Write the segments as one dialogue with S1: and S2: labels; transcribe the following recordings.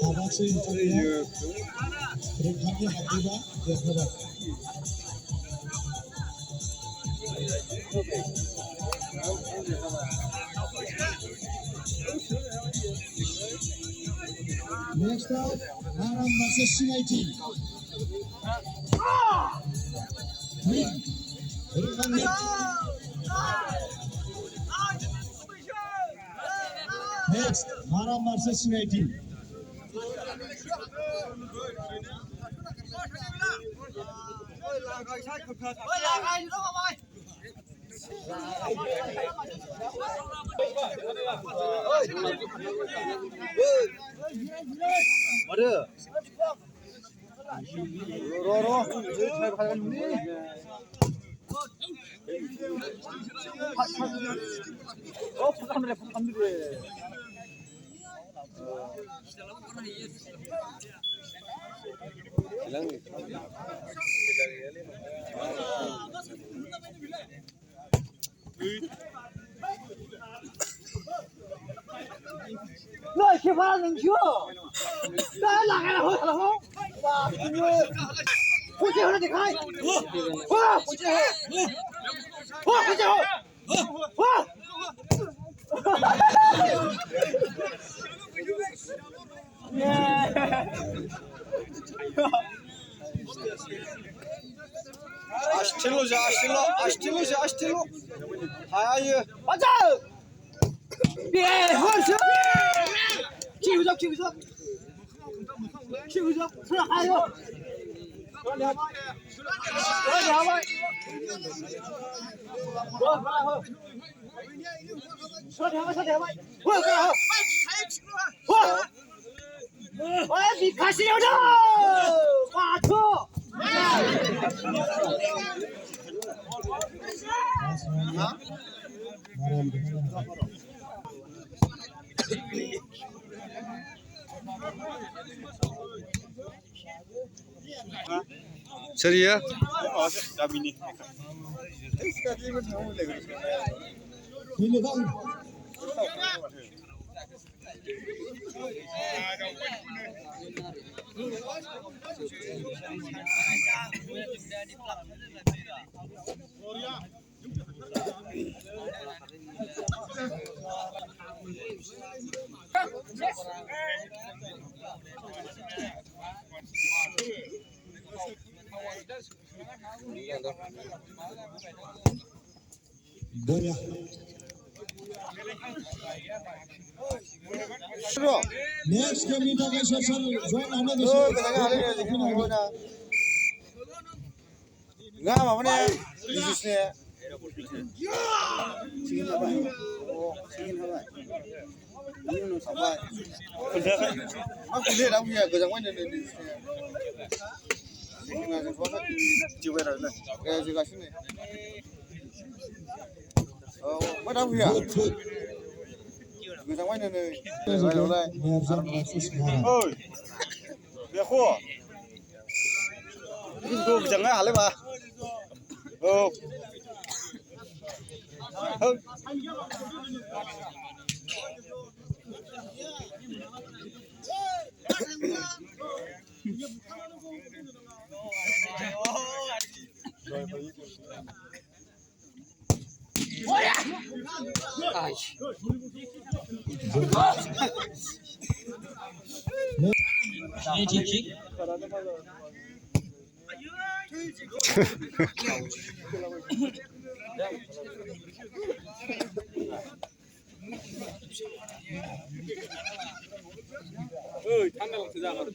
S1: Abaksa interior. Rekhamnya Habiba Jakarta. Next up, Haram versus Sinaiti. Next, Haram versus Sinaiti.
S2: Rồi khi phát lên chưa? Đó là cái nào hả không? Và không chịu nó thì khai. Không chịu. Không chịu.
S3: Açtilo. Hayır.
S2: 맞아. 예, 훨씬. 치우적. 들어가요.
S3: Seriya?
S1: Ini kan Boya. Next kami tayo social join ano gusto.
S3: Nga mamane bisnisnya. Singin apa? Oh, singin apa? Ini sampai. Aku lihat aku ya gajang mana ni. Singin aja apa? Coba dah. Kayak juga sini. Oh, mana aku ya? Gajang mana ni? Oi. Biar kau. Ini tu gajang apa halnya bah? Oh. ঠান্ডা লাগছে যা আমার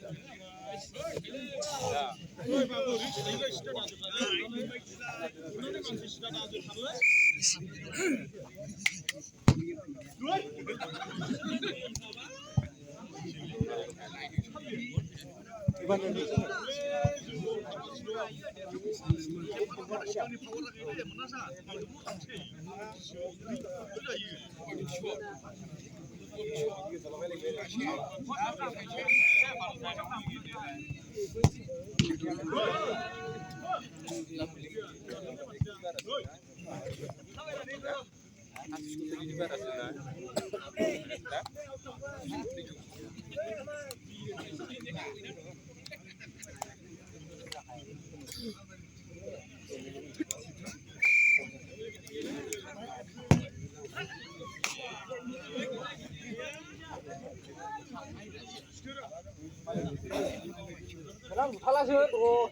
S2: 그럼 탈라셔 또.